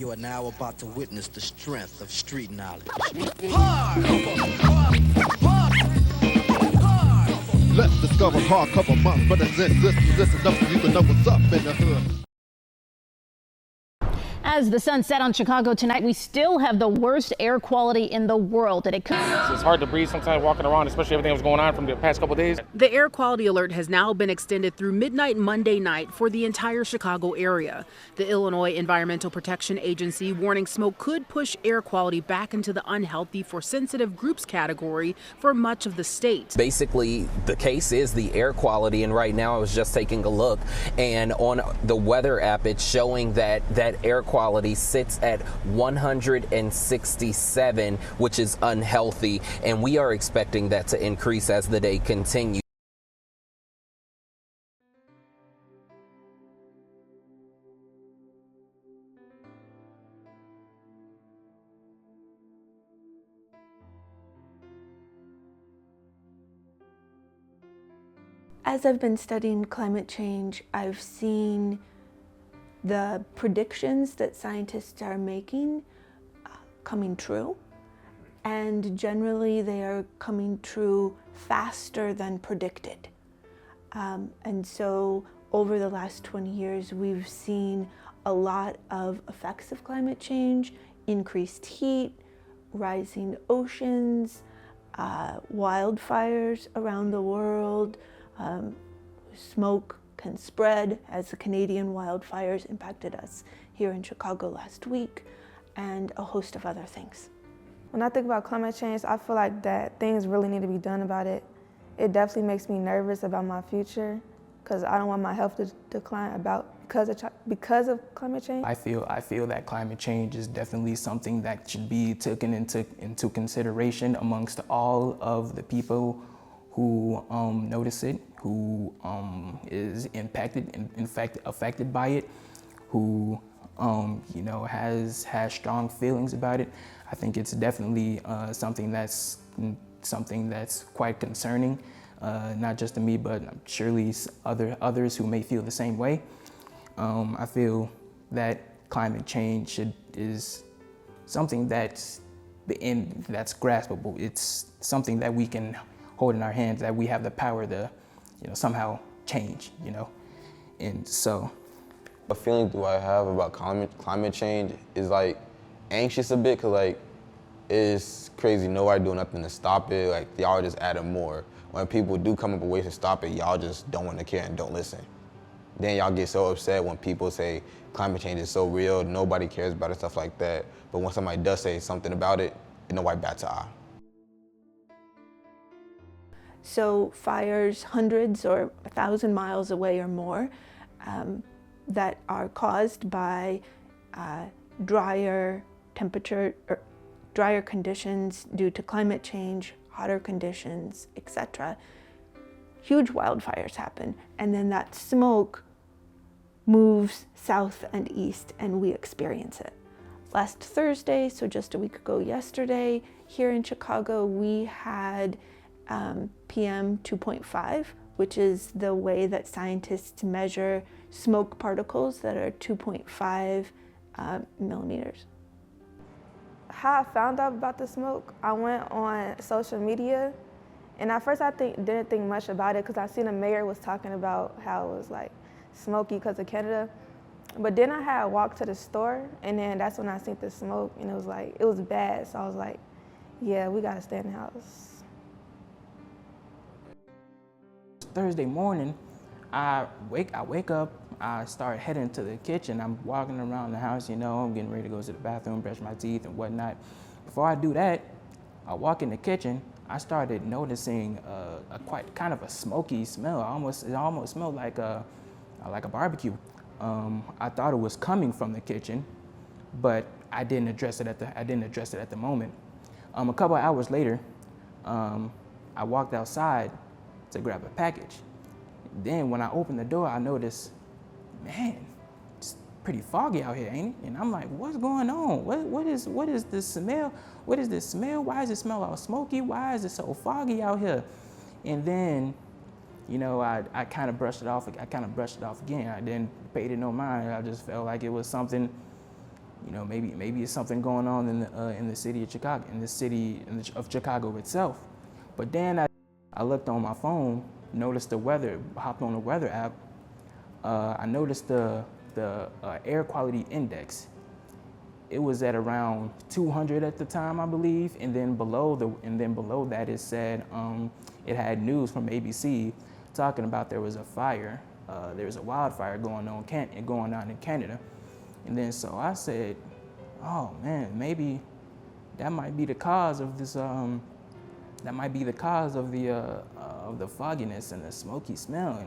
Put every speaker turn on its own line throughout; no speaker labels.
You are now about to witness the strength of street knowledge.
Let's discover hardcover month, but this enough so you can know what's up in the hood.
As the sun set on Chicago tonight, we still have the worst air quality in the world. And it's
hard to breathe sometimes walking around, especially everything that was going on from the past couple of days.
The air quality alert has now been extended through midnight Monday night for the entire Chicago area. The Illinois Environmental Protection Agency warning smoke could push air quality back into the unhealthy for sensitive groups category for much of the state.
Basically, the case is the air quality, and right now I was just taking a look, and on the weather app, it's showing that air quality sits at 167, which is unhealthy, and we are expecting that to increase as the day continues.
As I've been studying climate change, I've seen the predictions that scientists are making coming true, and generally they are coming true faster than predicted. And so over the last 20 years, we've seen a lot of effects of climate change: increased heat, rising oceans, wildfires around the world. Smoke can spread, as the Canadian wildfires impacted us here in Chicago last week, and a host of other things.
When I think about climate change, I feel like that things really need to be done about it. It definitely makes me nervous about my future, because I don't want my health to decline because of climate change.
I feel that climate change is definitely something that should be taken into consideration amongst all of the people who notice it, who is impacted, in fact, affected by it, who has strong feelings about it. I think it's definitely something that's quite concerning, not just to me, but surely others who may feel the same way. I feel that climate change is something that's graspable. It's something that we can hold in our hands, that we have the power to, somehow change, And so,
the feeling do I have about climate change is like anxious a bit, cause it's crazy. Nobody doing nothing to stop it. Like y'all just adding more. When people do come up with ways to stop it, y'all just don't want to care and don't listen. Then y'all get so upset when people say climate change is so real, nobody cares about it, stuff like that. But when somebody does say something about it, nobody bats an eye.
So fires hundreds or 1,000 miles away or more that are caused by drier temperature or drier conditions due to climate change, hotter conditions, etc. Huge wildfires happen, and then that smoke moves south and east, and we experience it. Last Thursday, so just a week ago yesterday, here in Chicago, we had PM 2.5, which is the way that scientists measure smoke particles that are 2.5 millimeters.
How I found out about the smoke, I went on social media, and at first I didn't think much about it because I seen the mayor was talking about how it was like smoky because of Canada. But then I had walked to the store, and then that's when I seen the smoke, and it was bad. So I was like, yeah, we gotta stay in the house.
Thursday morning, I wake up, I start heading to the kitchen. I'm walking around the house, I'm getting ready to go to the bathroom, brush my teeth and whatnot. Before I do that, I walk in the kitchen, I started noticing a quite kind of a smoky smell. It almost smelled like a barbecue. I thought it was coming from the kitchen, but I didn't address it at the moment. A couple of hours later, I walked outside to grab a package. Then when I opened the door, I noticed, man, it's pretty foggy out here, ain't it? And I'm like, what's going on? What is this smell? What is this smell? Why does it smell all smoky? Why is it so foggy out here? And then, I kind of brushed it off again. I didn't pay it no mind. I just felt like it was something you know, maybe it's something going on in the city of Chicago, of Chicago itself. But then I looked on my phone, noticed the weather, hopped on the weather app. I noticed the air quality index. It was at around 200 at the time, I believe, and then below that it said it had news from ABC talking about there was a fire, there was a wildfire going on in Canada, and then so I said, oh man, maybe that might be the cause of this. That might be the cause of the fogginess and the smoky smell.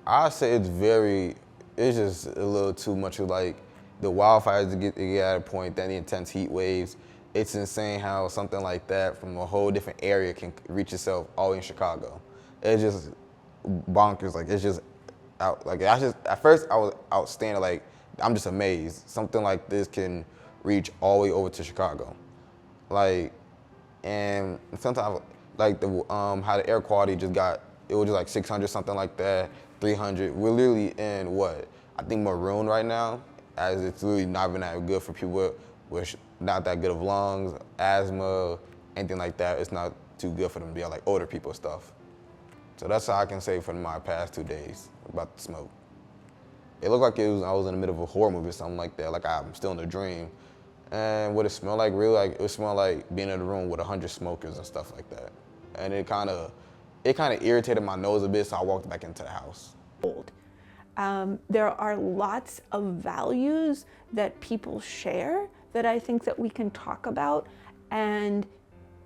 I say it's just a little too much of like the wildfires to get at a point, then the intense heat waves. It's insane how something like that from a whole different area can reach itself all in Chicago. It's just bonkers. Like, it's just out. Like, at first I was outstanding. Like, I'm just amazed. Something like this can reach all the way over to Chicago. Like, and sometimes like how the air quality it was just like 600, something like that, 300. We're literally in what? I think maroon right now, as it's really not even that good for people with not that good of lungs, asthma, anything like that. It's not too good for them to be like older people stuff. So that's all I can say for my past 2 days about the smoke. It looked like I was in the middle of a horror movie or something like that, like I'm still in a dream. And what it smelled like, really, like it smelled like being in a room with 100 smokers and stuff like that. And it kind of irritated my nose a bit, so I walked back into the house.
There are lots of values that people share that I think that we can talk about and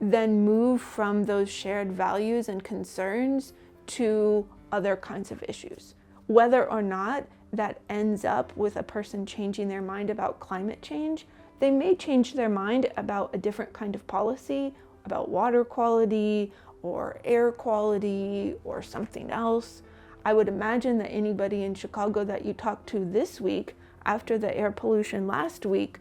then move from those shared values and concerns to other kinds of issues. Whether or not that ends up with a person changing their mind about climate change, they may change their mind about a different kind of policy, about water quality or air quality or something else. I would imagine that anybody in Chicago that you talked to this week, after the air pollution last week,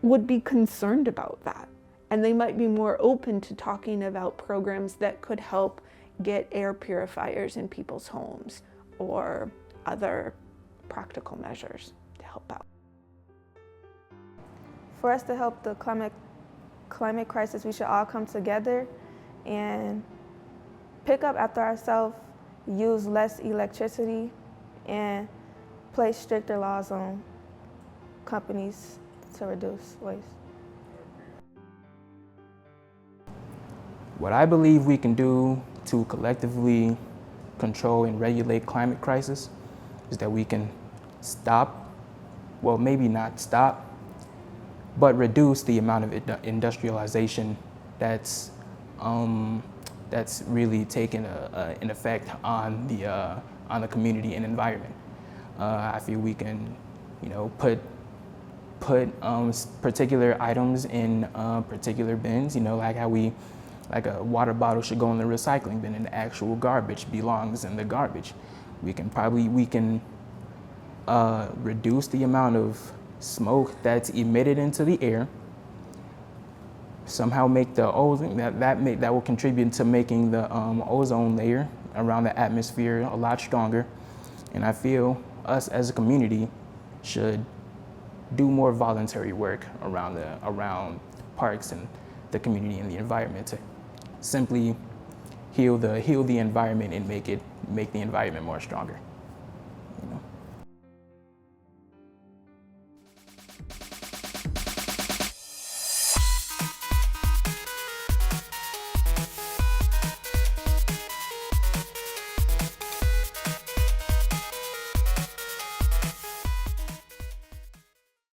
would be concerned about that. And they might be more open to talking about programs that could help get air purifiers in people's homes or other practical measures to help out.
For us to help the climate crisis, we should all come together and pick up after ourselves, use less electricity, and place stricter laws on companies to reduce waste.
What I believe we can do to collectively control and regulate climate crisis is that we can stop, well, maybe not stop, but reduce the amount of industrialization that's really taken an effect on the community and environment. I feel we can, put particular items in particular bins. Like a water bottle should go in the recycling bin, and the actual garbage belongs in the garbage. We can reduce the amount of smoke that's emitted into the air. Somehow make the ozone that will contribute to making the ozone layer around the atmosphere a lot stronger. And I feel us as a community should do more voluntary work around parks and the community and the environment to simply heal the environment and make the environment more stronger.